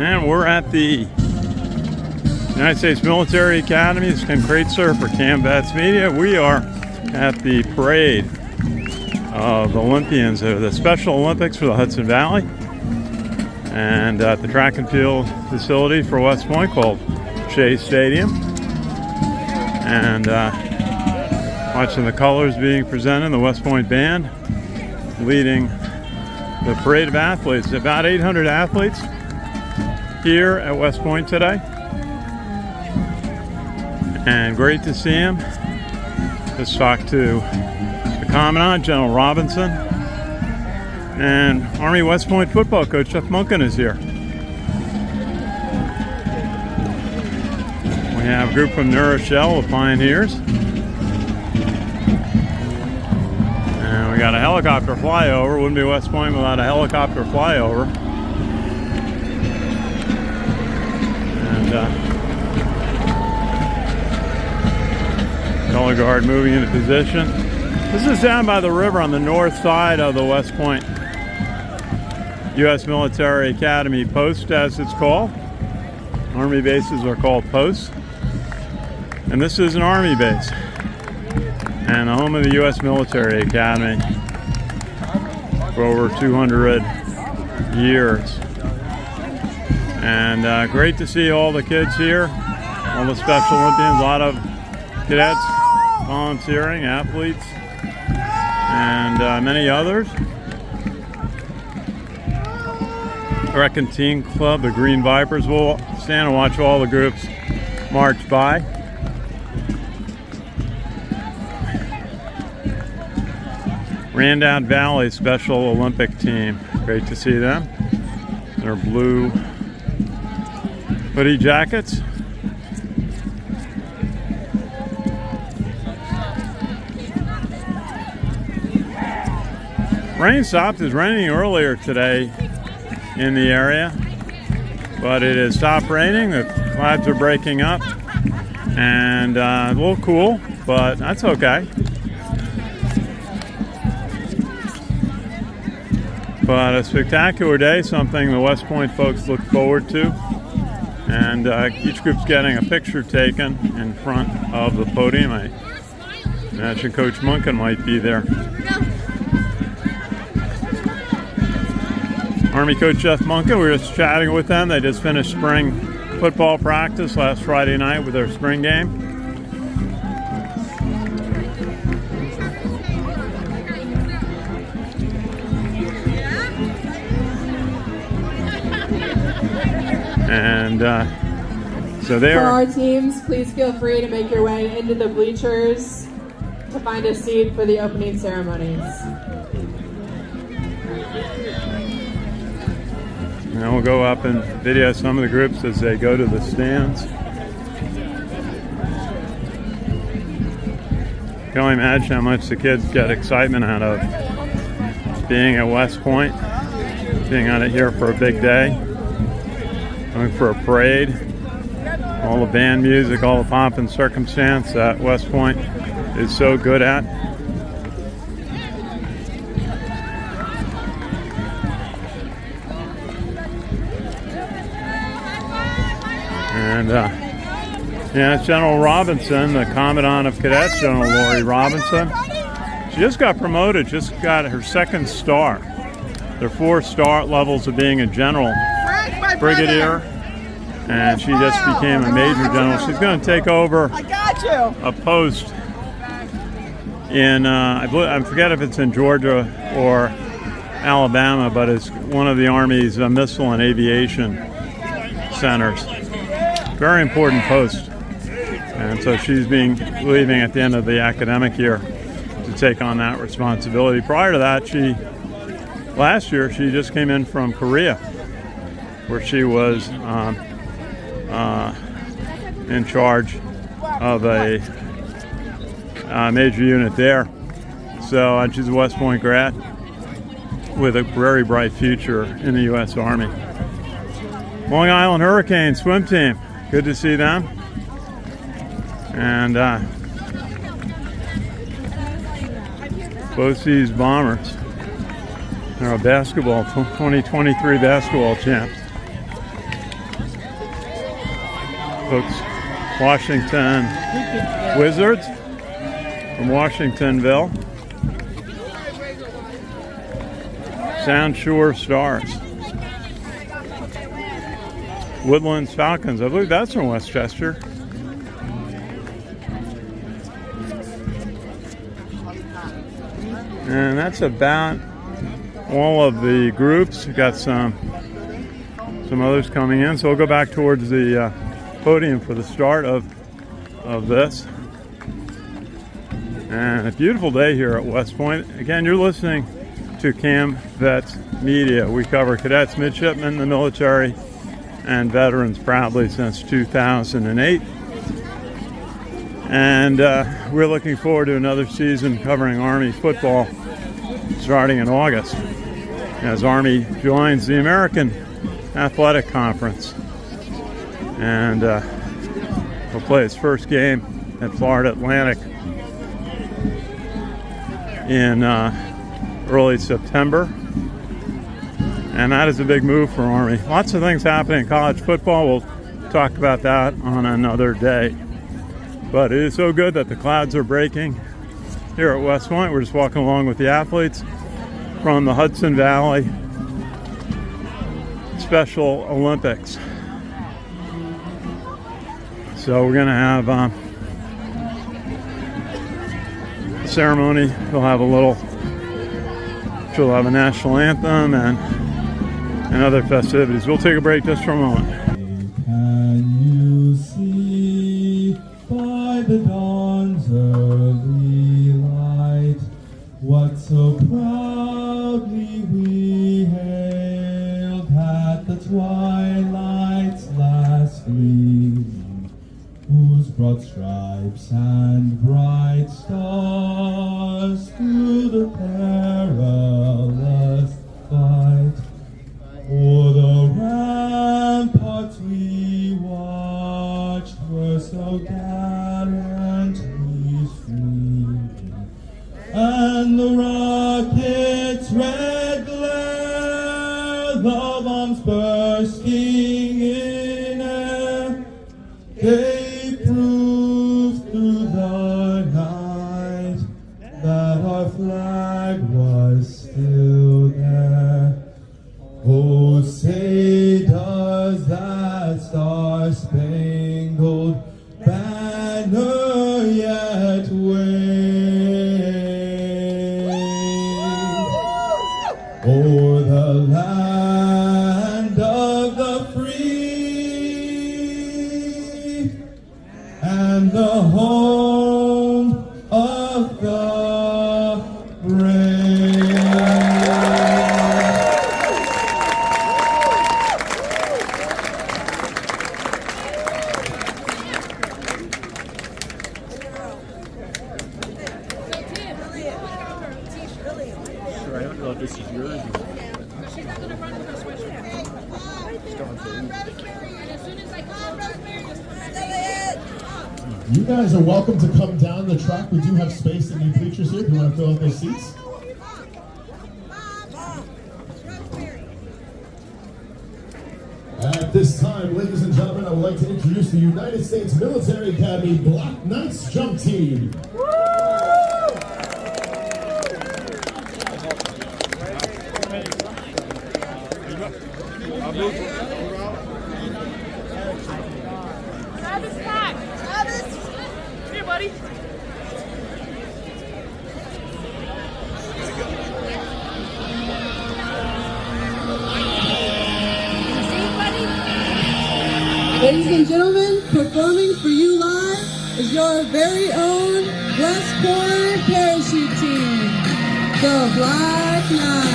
And we're at the United States Military Academy. This is Kraetzer for CaMMVetsMedia. We are at the parade of Olympians of the Special Olympics for the Hudson Valley, and at the track and field facility for West Point called Shea Stadium. And watching the colors being presented, the West Point band leading the parade of athletes. About 800 athletes here at West Point today, and great to see him. Just talked to the Commandant, General Robinson, and Army West Point football coach Jeff Monken is here. We have a group from New Rochelle, the Pioneers, and we got a helicopter flyover. Wouldn't be West Point without a helicopter flyover. Color guard moving into position. This is down by the river on the north side of the West Point U.S. Military Academy post, as it's called. Army bases are called posts. And this is an Army base and the home of the U.S. Military Academy for over 200 years. And great to see all the kids here, all the Special Olympians, a lot of cadets volunteering, athletes, and many others. Wrecking Team Club, the Green Vipers. We'll stand and watch all the groups march by. Randout Valley Special Olympic Team. Great to see them. Their blue hoodie jackets. Rain stopped. It was raining earlier today in the area, but it has stopped raining. The clouds are breaking up, and a little cool, but that's okay. But a spectacular day, something the West Point folks look forward to. And each group's getting a picture taken in front of the podium. I imagine Coach Monken might be there. Army Coach Jeff Monken, we were just chatting with them. They just finished spring football practice last Friday night with their spring game. And so they For are... our teams, please feel free to make your way into the bleachers to find a seat for the opening ceremonies. And we'll go up and video some of the groups as they go to the stands. You can only imagine how much the kids get excitement out of being at West Point, being out of here for a big day, going for a parade, all the band music, all the pomp and circumstance that West Point is so good at. And yeah, it's General Robinson, the Commandant of Cadets, General Lori Robinson. She just got promoted, just got her second star. There are 4 star levels of being a general, brigadier, and she just became a major general. She's going to take over a post in, I forget if it's in Georgia or Alabama, but it's one of the Army's missile and aviation centers. Very important post. And so she's leaving at the end of the academic year to take on that responsibility. Prior to that, last year, she just came in from Korea, where she was in charge of a major unit there. So she's a West Point grad with a very bright future in the U.S. Army. Long Island Hurricanes swim team. Good to see them. And BOCES Bombers. They're a basketball, 2023 basketball champs. Folks, Washington Wizards from Washingtonville. Sound Shore Stars. Woodlands Falcons. I believe that's from Westchester. And that's about all of the groups. We've got some others coming in. So we'll go back towards the podium for the start of this. And a beautiful day here at West Point. Again, you're listening to CaMMVetsMedia. We cover cadets, midshipmen, the military, and veterans proudly since 2008. And we're looking forward to another season covering Army football starting in August as Army joins the American Athletic Conference. And he'll play his first game at Florida Atlantic in early September. And that is a big move for Army. Lots of things happening in college football. We'll talk about that on another day. But it is so good that the clouds are breaking here at West Point. We're just walking along with the athletes from the Hudson Valley Special Olympics. So we're going to have a ceremony. We'll have she'll have a national anthem and other festivities. We'll take a break just for a moment. Can you see by the dawn's early light what so proudly we hailed at the twilight's last gleaming, whose broad stripes and bright stars through the perilous fight o'er the ramparts we watched were so gallantly streaming, and the rocket's red glare, the bombs bursting in air, gave proof through the night that our flag was still there. Oh, say does that star-spangled banner yet wave o'er the land of the free and the home of the brave? You guys are welcome to come down the track. We do have space in the bleachers here if you want to fill out those seats. At this time, ladies and gentlemen, I would like to introduce the United States Military Academy Black Knights Jump Team. Travis back! Travis! Here, buddy! Ladies and gentlemen, performing for you live is your very own West Point parachute team, the Black Knights.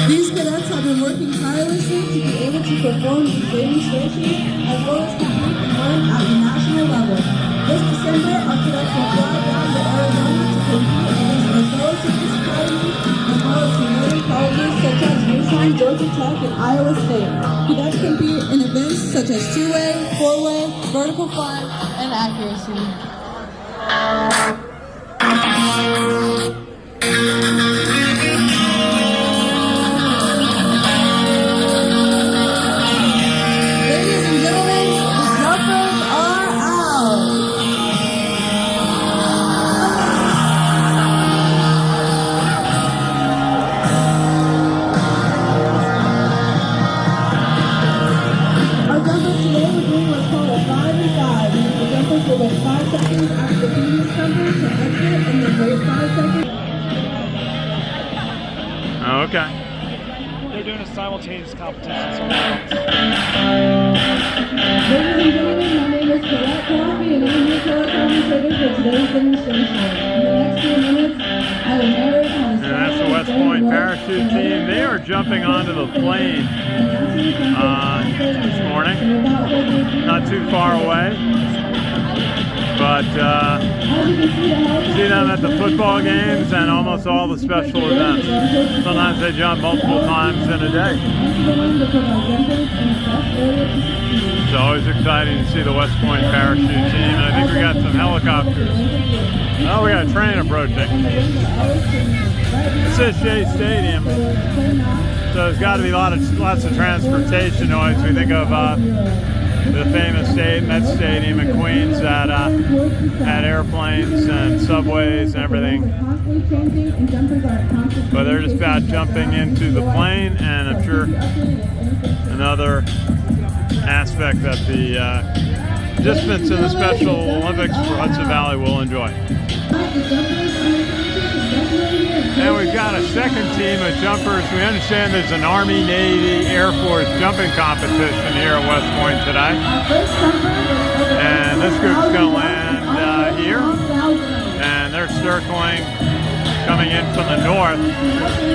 These cadets have working tirelessly to be able to perform these demonstrations as well as compete and learn at the national level. This December, our cadets will fly down to Arizona to compete against our fellowship academies as well as promoting colleges such as UConn, Georgia Tech, and Iowa State. Cadets compete in events such as two-way, four-way, vertical fly, and accuracy. Ladies and gentlemen, the jumpers are out. Our jumpers today were doing what's called a 5 and 5. The jumpers will wait 5 seconds after the previous jumper to exit and then wait 5 seconds. Okay. They're doing a simultaneous competition. Ladies and gentlemen, my name is Kraetzer, and I'm your co-commentator for today's demonstration. In the next few minutes, I will narrate how And that's the West Point parachute team. They are jumping onto the plane this morning. Not too far away. But see them at the football games and almost all the special events. Sometimes they jump multiple times in a day. It's always exciting to see the West Point parachute team. And I think we got some helicopters. Oh, we got a train approaching. This is Shea Stadium. So there's got to be lots of transportation noise. We think of the famous Met Stadium in Queens that had airplanes and subways and everything. But they're just about jumping into the plane, and I'm sure another aspect that the participants in the Special Olympics for Hudson Valley will enjoy. And we've got a second team of jumpers. We understand there's an Army, Navy, Air Force jumping competition here at West Point today. And this group's going to land here. And they're circling, coming in from the north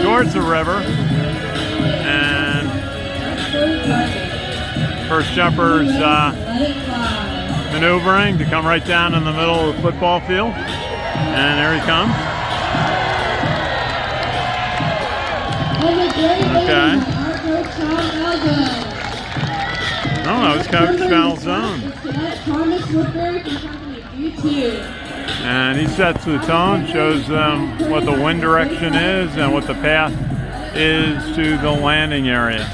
towards the river. And first jumpers maneuvering to come right down in the middle of the football field. And there he comes. Okay. Oh, that was Coach Falzone. And he sets the tone, shows them what the wind direction is and what the path is to the landing area.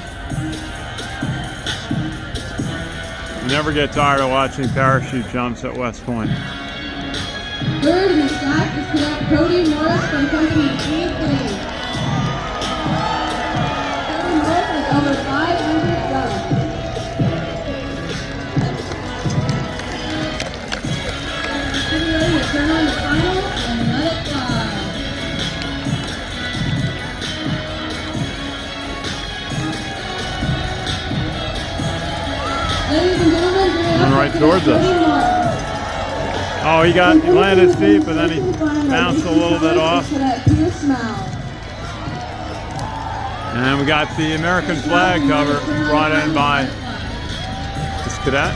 You never get tired of watching parachute jumps at West Point. Third in the stack is Cadet Cody Morris from Company G3. Over 500 jumps. Considering to turn on the final and let it fly. Ladies and gentlemen, And right towards us. Oh, he landed his feet, but then he bounced a little bit off. And we got the American flag cover brought in by this cadet.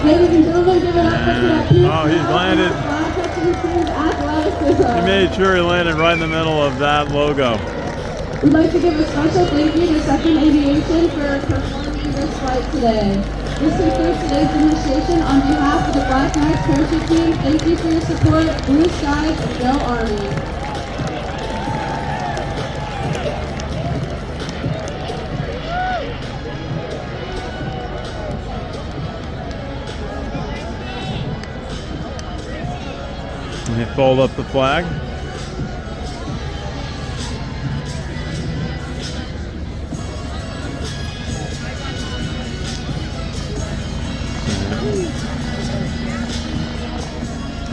Ladies and gentlemen, give it up for Cadet Pierce. Oh, he's landed. He made sure he landed right in the middle of that logo. We'd like to give a special thank you to Second Aviation for performing this flight today. This concludes today's demonstration. On behalf of the Black Knights Parachute Team, thank you for your support. Blue Skies and Go Army. And they fold up the flag.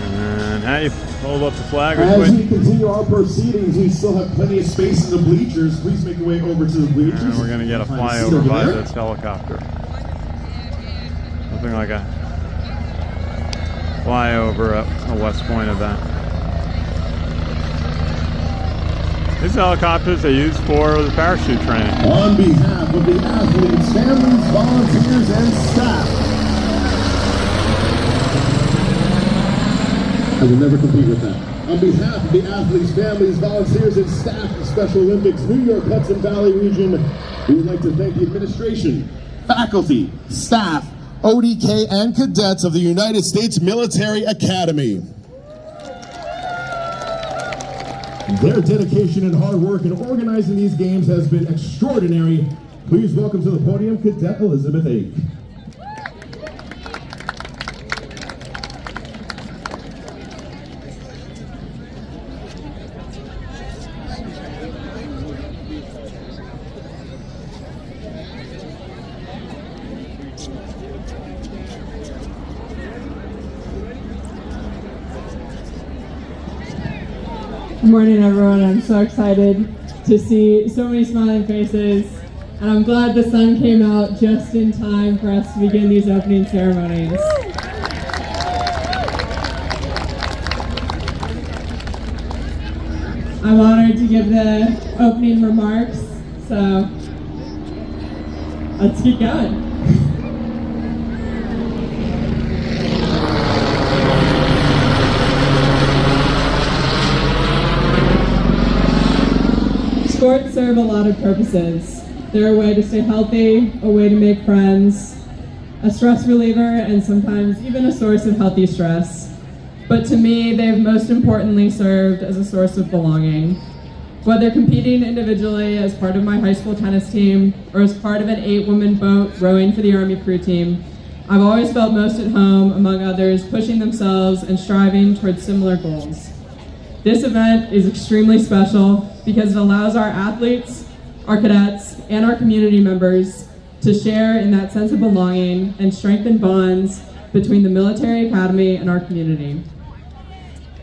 And how do you fold up the flag? As we continue our proceedings, we still have plenty of space in the bleachers. Please make your way over to the bleachers. And we're going to get a flyover by this helicopter. Something like a flyover at a West Point event. These helicopters they use for the parachute training. On behalf of the athletes, families, volunteers, and staff. I will never compete with that. On behalf of the athletes, families, volunteers, and staff of Special Olympics New York Hudson Valley region, we would like to thank the administration, faculty, staff, ODK, and cadets of the United States Military Academy. Their dedication and hard work in organizing these games has been extraordinary. Please welcome to the podium Cadet Elizabeth Ake. Good morning, everyone. I'm so excited to see so many smiling faces, and I'm glad the sun came out just in time for us to begin these opening ceremonies. I'm honored to give the opening remarks, so let's get going. Sports serve a lot of purposes. They're a way to stay healthy, a way to make friends, a stress reliever, and sometimes even a source of healthy stress. But to me, they've most importantly served as a source of belonging. Whether competing individually as part of my high school tennis team or as part of an 8-woman boat rowing for the Army crew team, I've always felt most at home among others pushing themselves and striving towards similar goals. This event is extremely special because it allows our athletes, our cadets, and our community members to share in that sense of belonging and strengthen bonds between the military academy and our community.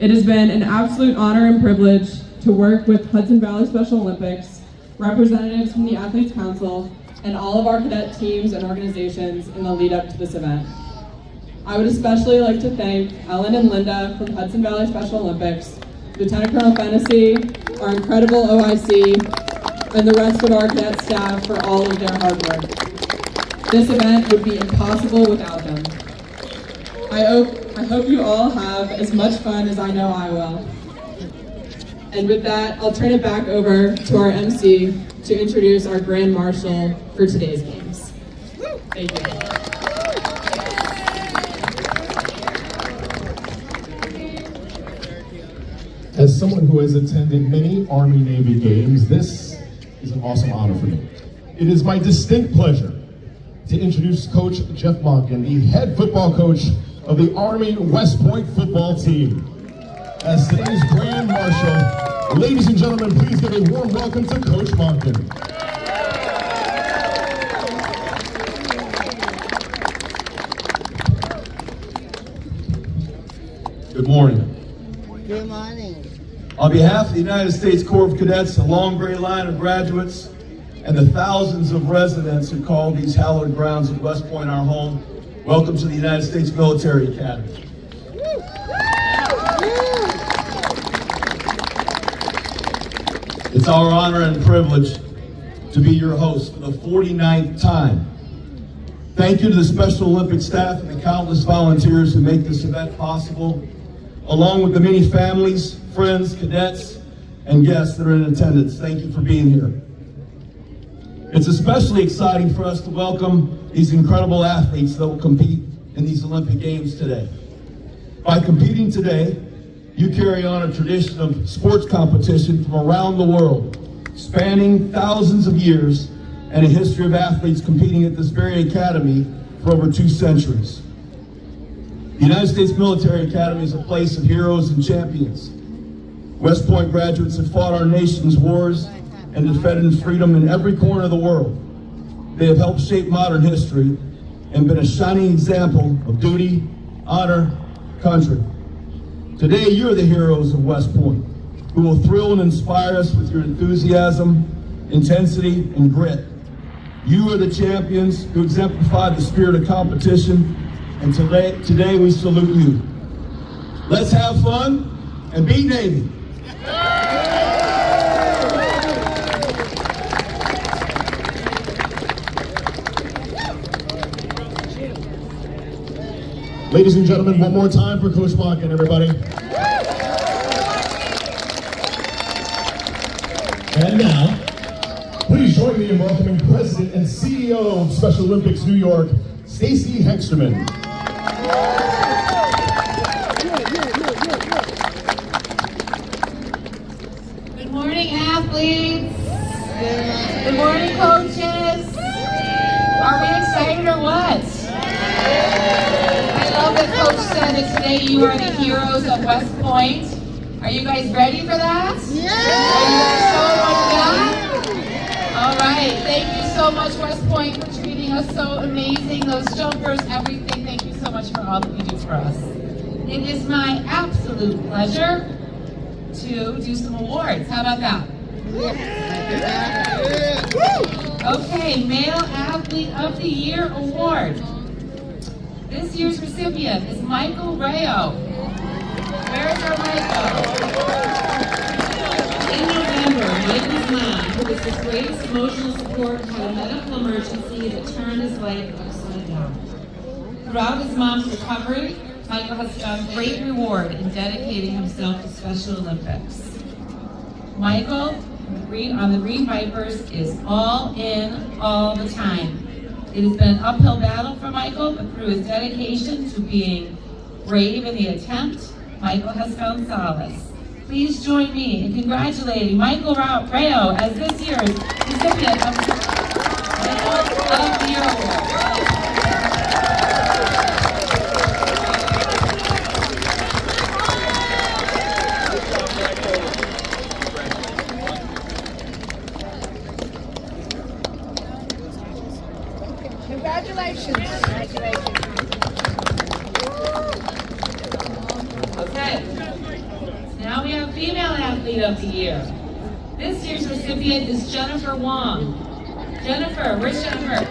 It has been an absolute honor and privilege to work with Hudson Valley Special Olympics, representatives from the Athletes Council, and all of our cadet teams and organizations in the lead up to this event. I would especially like to thank Ellen and Linda from Hudson Valley Special Olympics, Lieutenant Colonel Fennessy, our incredible OIC, and the rest of our cadet staff for all of their hard work. This event would be impossible without them. I hope you all have as much fun as I know I will. And with that, I'll turn it back over to our MC to introduce our Grand Marshal for today's games. Thank you. As someone who has attended many Army-Navy games, this is an awesome honor for me. It is my distinct pleasure to introduce Coach Jeff Monken, the head football coach of the Army West Point football team. As today's Grand Marshal, ladies and gentlemen, please give a warm welcome to Coach Monken. Good morning. Good morning. On behalf of the United States Corps of Cadets, the long gray line of graduates, and the thousands of residents who call these hallowed grounds of West Point our home, welcome to the United States Military Academy. It's our honor and privilege to be your host for the 49th time. Thank you to the Special Olympics staff and the countless volunteers who make this event possible, along with the many families, friends, cadets, and guests that are in attendance. Thank you for being here. It's especially exciting for us to welcome these incredible athletes that will compete in these Olympic Games today. By competing today, you carry on a tradition of sports competition from around the world, spanning thousands of years and a history of athletes competing at this very academy for over 2 centuries. The United States Military Academy is a place of heroes and champions. West Point graduates have fought our nation's wars and defended freedom in every corner of the world. They have helped shape modern history and been a shining example of duty, honor, country. Today, you're the heroes of West Point, who will thrill and inspire us with your enthusiasm, intensity, and grit. You are the champions who exemplify the spirit of competition, and today we salute you. Let's have fun and beat Navy. Ladies and gentlemen, one more time for Coach Monken, everybody. And now, please join me in welcoming President and CEO of Special Olympics New York, Stacy Hengsterman. Good morning, athletes. Good morning, coaches. Are we excited or what? I love that Coach said that today you are the heroes of West Point. Are you guys ready for that? Are you guys so ready? All right. Thank you so much, West Point, for treating us so amazing. Those jumpers, everything. Thank you so much for all that you do for us. It is my absolute pleasure to do some awards. How about that? Okay, Male Athlete of the Year Award. This year's recipient is Michael Rayo. Where is our Michael? In November, Michael's mom, who was his greatest emotional support, had a medical emergency that turned his life upside down. Throughout his mom's recovery, Michael has found great reward in dedicating himself to Special Olympics. Michael on the Green Vipers is all in all the time. It has been an uphill battle for Michael, but through his dedication to being brave in the attempt, Michael has found solace. Please join me in congratulating Michael Rayo as this year's recipient of the Male of the Year Award. Congratulations. Okay. Now we have Female Athlete of the Year. This year's recipient is Jennifer Wong. Jennifer, where's Jennifer?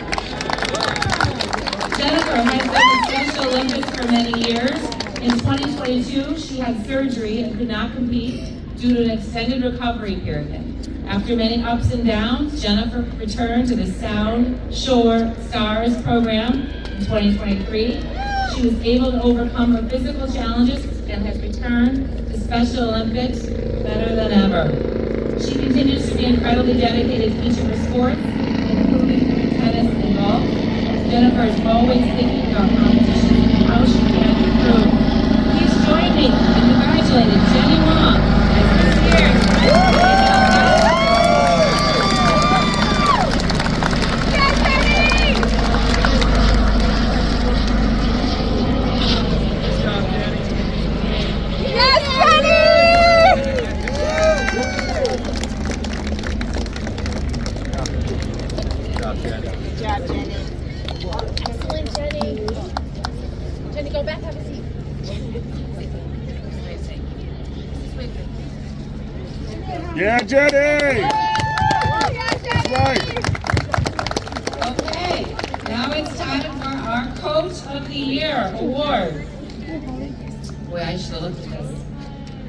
Jennifer has been in Special Olympics for many years. In 2022, she had surgery and could not compete due to an extended recovery period. After many ups and downs, Jennifer returned to the Sound Shore Stars program in 2023. She was able to overcome her physical challenges and has returned to Special Olympics better than ever. She continues to be incredibly dedicated to each of her sports, including tennis and golf. Jennifer is always thinking about competition and how she can improve. Please join me in congratulating Jenny Wong as this year's Yeah, Jenny! That's right. Okay, now it's time for our Coach of the Year Award. Boy, I should have looked at this.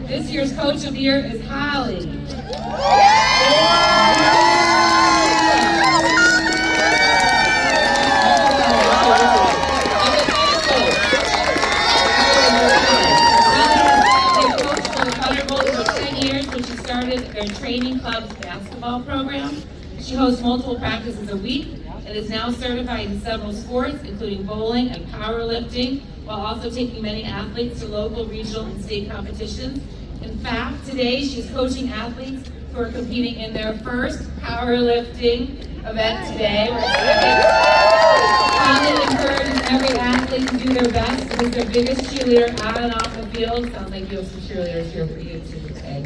This year's Coach of the Year is Holly. Their training club's basketball program. She hosts multiple practices a week and is now certified in several sports, including bowling and powerlifting, while also taking many athletes to local, regional, and state competitions. In fact, today she's coaching athletes who are competing in their first powerlifting event today. Holly encourages every athlete to do their best and is their biggest cheerleader on and off the field. Sounds like you have some cheerleaders here for you too today.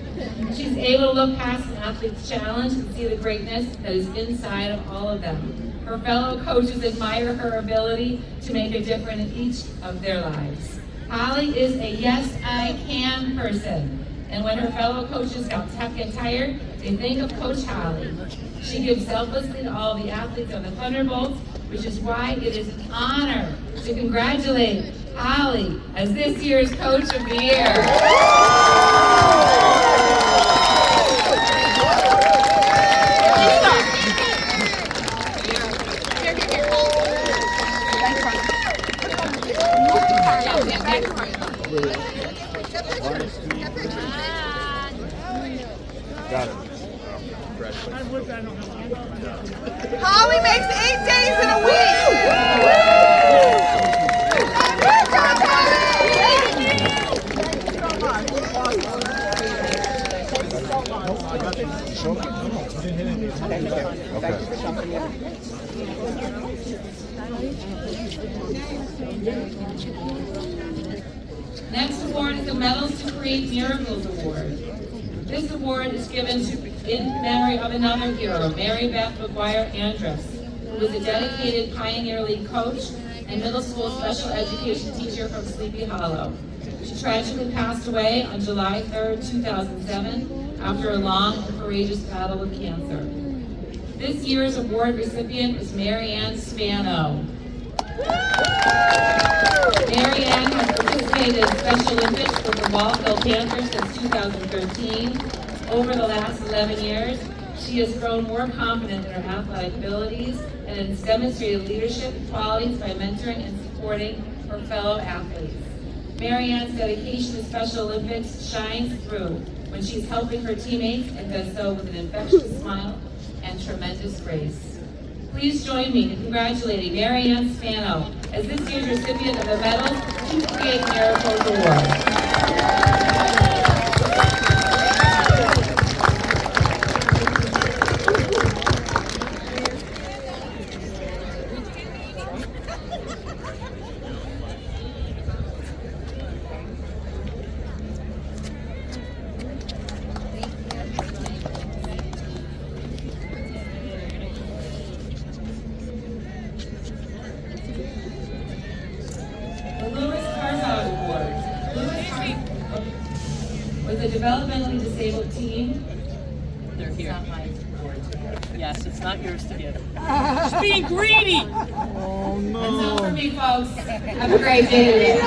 She's able to look past an athlete's challenge and see the greatness that is inside of all of them. Her fellow coaches admire her ability to make a difference in each of their lives. Holly is a yes, I can person. And when her fellow coaches get tired, they think of Coach Holly. She gives selflessly to all the athletes on the Thunderbolts, which is why it is an honor to congratulate Holly as this year's Coach of the Year. Holly makes 8 days in a week. Good job, Holly. Next award is the Medals to Create Miracles Award. This award is given in memory of another hero, Mary Beth McGuire Andrus, who was a dedicated Pioneer League coach and middle school special education teacher from Sleepy Hollow. She tragically passed away on July 3rd, 2007, after a long and courageous battle with cancer. This year's award recipient is Mary Ann Spano. Mary Ann has participated in Special Olympics with the Wallville Panthers since 2013. Over the last 11 years, she has grown more confident in her athletic abilities and has demonstrated leadership qualities by mentoring and supporting her fellow athletes. Mary Ann's dedication to Special Olympics shines through when she's helping her teammates and does so with an infectious smile and tremendous grace. Please join me in congratulating Mary Ann Spano as this year's recipient of the Medals to Create Miracles Award. Was a developmentally disabled team. They're here. It's not my award. Yes, it's not yours to give. She's being greedy. Oh That's all no. for me, folks. Have a great day.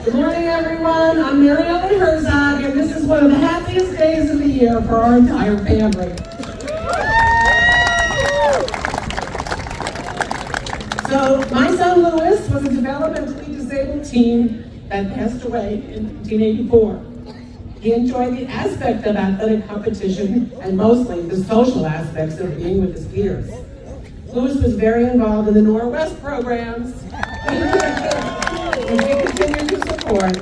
Good morning, everyone. I'm Mary Ellen Herzog, and this is one of the happiest days of the year for our entire family. So, my son Louis was a developmentally disabled teen that passed away in 1984. He enjoyed the aspect of athletic competition and mostly the social aspects of being with his peers. Louis was very involved in the Northwest programs, which we continue to support,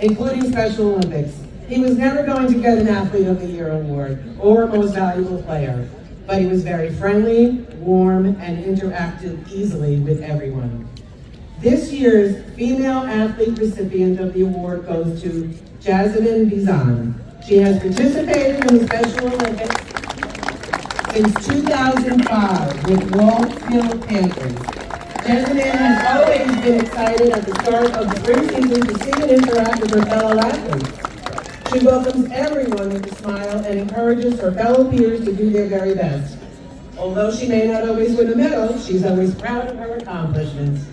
including Special Olympics. He was never going to get an Athlete of the Year award or a Most Valuable Player, but he was very friendly, warm, and interacted easily with everyone. This year's female athlete recipient of the award goes to Jasmine Bizan. She has participated in the Special Olympics since 2005 with Wallville Panthers. Jasmine has always been excited at the start of the spring season to see and interact with her fellow athletes. She welcomes everyone with a smile and encourages her fellow peers to do their very best. Although she may not always win a medal, she's always proud of her accomplishments.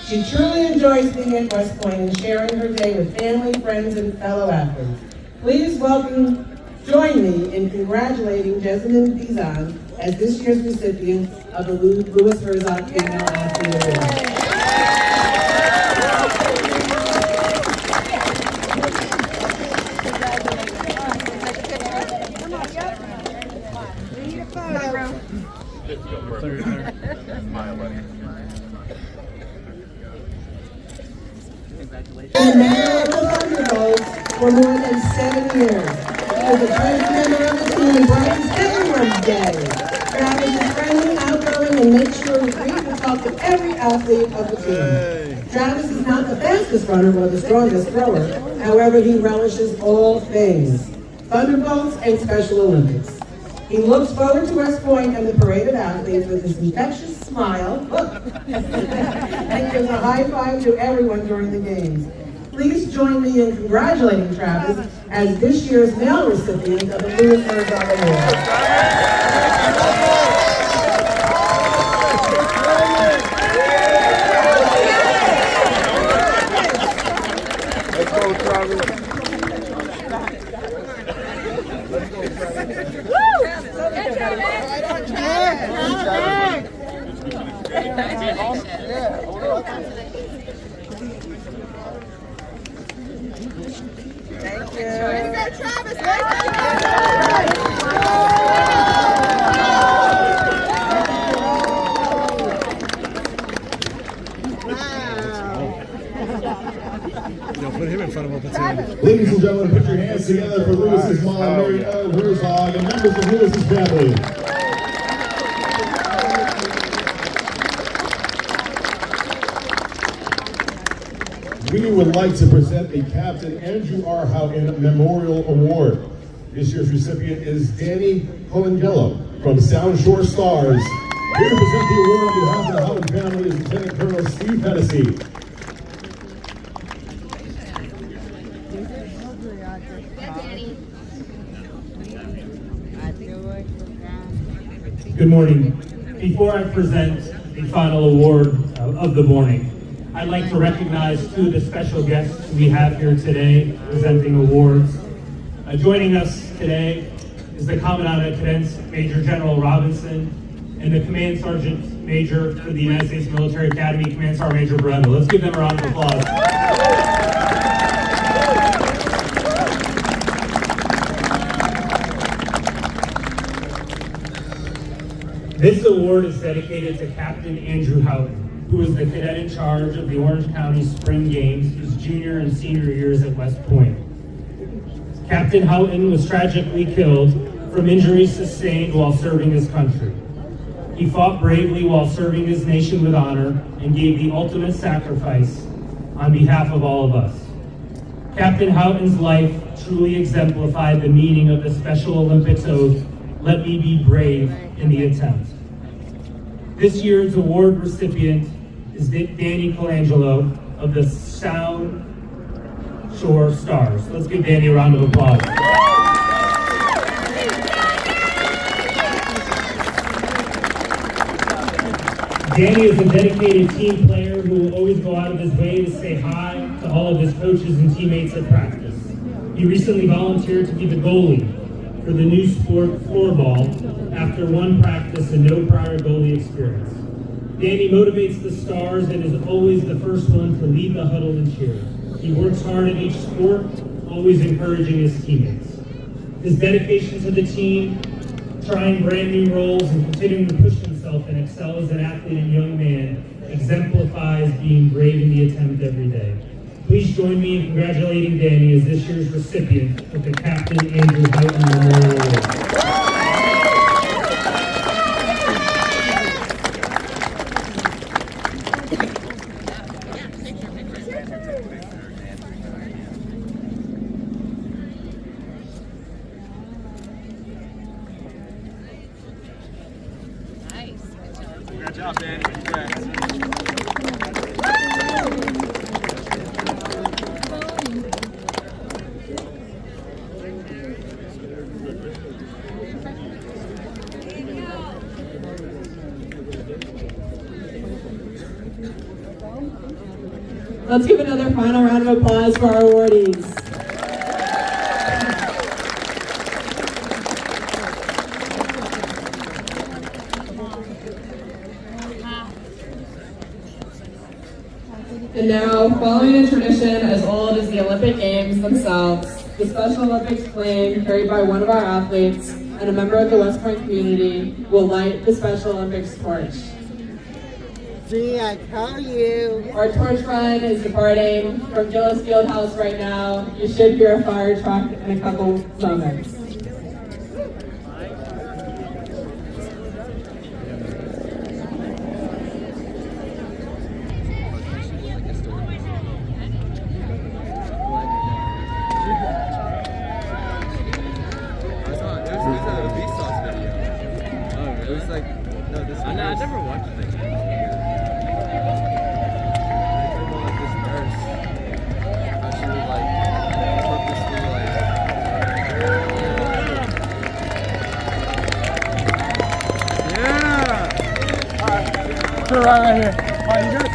She truly enjoys being at West Point and sharing her day with family, friends, and fellow athletes. Please join me in congratulating Jasmine Bizan as this year's recipient of the Louis Herzog Female Athlete Award. And member of the Thunderbolts for more than 7 years. He was a treasured member of the team and brightens everyone's day. Travis is friendly, outgoing, and makes sure to greet and talk to every athlete of the team. Travis is not the fastest runner or the strongest thrower. However, he relishes all things: Thunderbolts and Special Olympics. He looks forward to West Point and the parade of athletes with his infectious smile and gives a high five to everyone during the games. Please join me in congratulating Travis as this year's male recipient of the Louis Herzog Award. Let's go, Travis. Woo! Get your Thank you. Way to go, Travis. Put him in front of a platoon. Ladies and gentlemen, put your hands together for Lewis's mom, Mary Ellen Herzog, and members of Lewis's family. We would like to present the Captain Andrew R. Houghton Memorial Award. This year's recipient is Danny Colangelo from Sound Shore Stars. Here to present the award on behalf of the Houghton family is Lieutenant Colonel Steve Hennessy. Good morning. Before I present the final award of the morning, I'd like to recognize two of the special guests we have here today presenting awards. Joining us today is the Commandant of Cadets, Major General Robinson, and the Command Sergeant Major for the United States Military Academy, Command Sergeant Major Brendel. Let's give them a round of applause. This award is dedicated to Captain Andrew Houghton, who was the cadet in charge of the Orange County Spring Games his junior and senior years at West Point. Captain Houghton was tragically killed from injuries sustained while serving his country. He fought bravely while serving his nation with honor and gave the ultimate sacrifice on behalf of all of us. Captain Houghton's life truly exemplified the meaning of the Special Olympics oath, "Let me be brave in the attempt." This year's award recipient is Danny Colangelo of the Sound Shore Stars. Let's give Danny a round of applause. Danny is a dedicated team player who will always go out of his way to say hi to all of his coaches and teammates at practice. He recently volunteered to be the goalie for the new sport floorball after one practice and no prior goalie experience. Danny motivates the Stars and is always the first one to lead the huddle and cheer. He works hard at each sport, always encouraging his teammates. His dedication to the team, trying brand new roles and continuing to push himself and excel as an athlete and young man exemplifies being brave in the attempt every day. Please join me in congratulating Danny as this year's recipient of the Captain Andrew Houghton Memorial Award. Good job, Danny. Congrats. Let's give another final round of applause for our awardees. And now, following a tradition as old as the Olympic Games themselves, the Special Olympics flame carried by one of our athletes and a member of the West Point community will light the Special Olympics torch. See, I tell you. Our torch run is departing from Gillis Fieldhouse right now. You should hear a fire truck in a couple moments. I never watched it. Right here. All right, you good?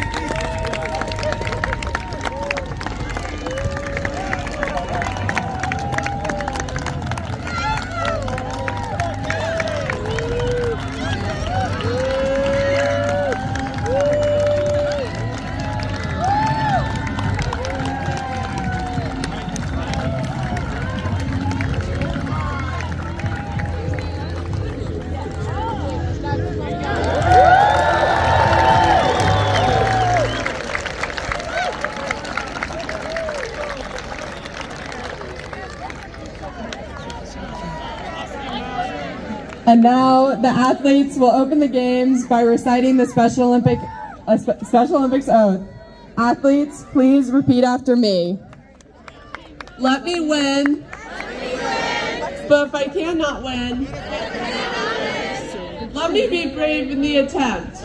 now the athletes will open the games by reciting the Special Olympics oath. Athletes, please repeat after me. Let me win. But if I cannot win, let me be brave in the attempt.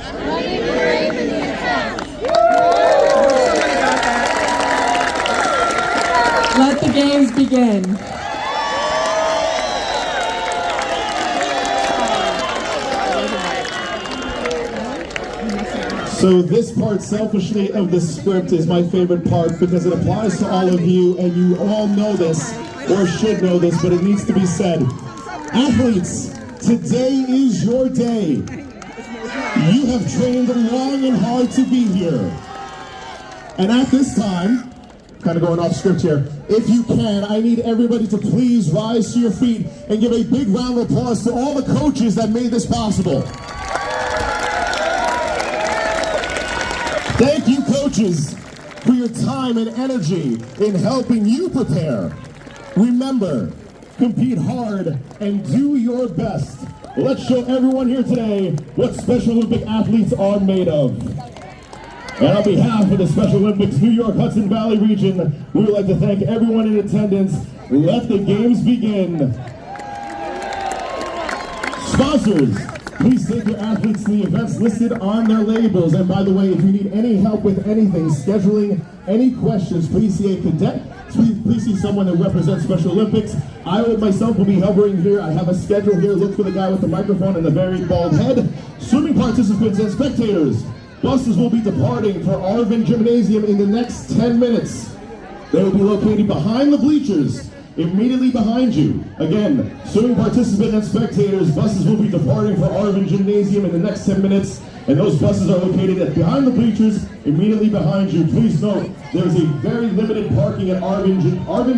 Let the games begin. So this part, selfishly, of the script is my favorite part because it applies to all of you, and you all know this, or should know this, but it needs to be said. Athletes, today is your day. You have trained long and hard to be here. And at this time, kind of going off script here, if you can, I need everybody to please rise to your feet and give a big round of applause to all the coaches that made this possible. Thank you, coaches, for your time and energy in helping you prepare. Remember, compete hard and do your best. Let's show everyone here today what Special Olympic athletes are made of. And on behalf of the Special Olympics New York Hudson Valley region, we would like to thank everyone in attendance. Let the games begin. Sponsors, please take your athletes to the events listed on their labels. And by the way, if you need any help with anything, scheduling, any questions, please see a cadet. Please see someone that represents Special Olympics. I myself will be hovering here. I have a schedule here. Look for the guy with the microphone and the very bald head. Swimming participants and spectators, buses will be departing for Arvin Gymnasium in the next 10 minutes. They will be located behind the bleachers, immediately behind you. Again, swimming participants and spectators, buses will be departing for Arvin Gymnasium in the next 10 minutes, and those buses are located behind the bleachers, immediately behind you. Please note, there's a very limited parking at Arvin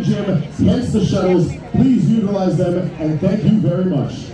Gym, hence the shuttles. Please utilize them, and thank you very much.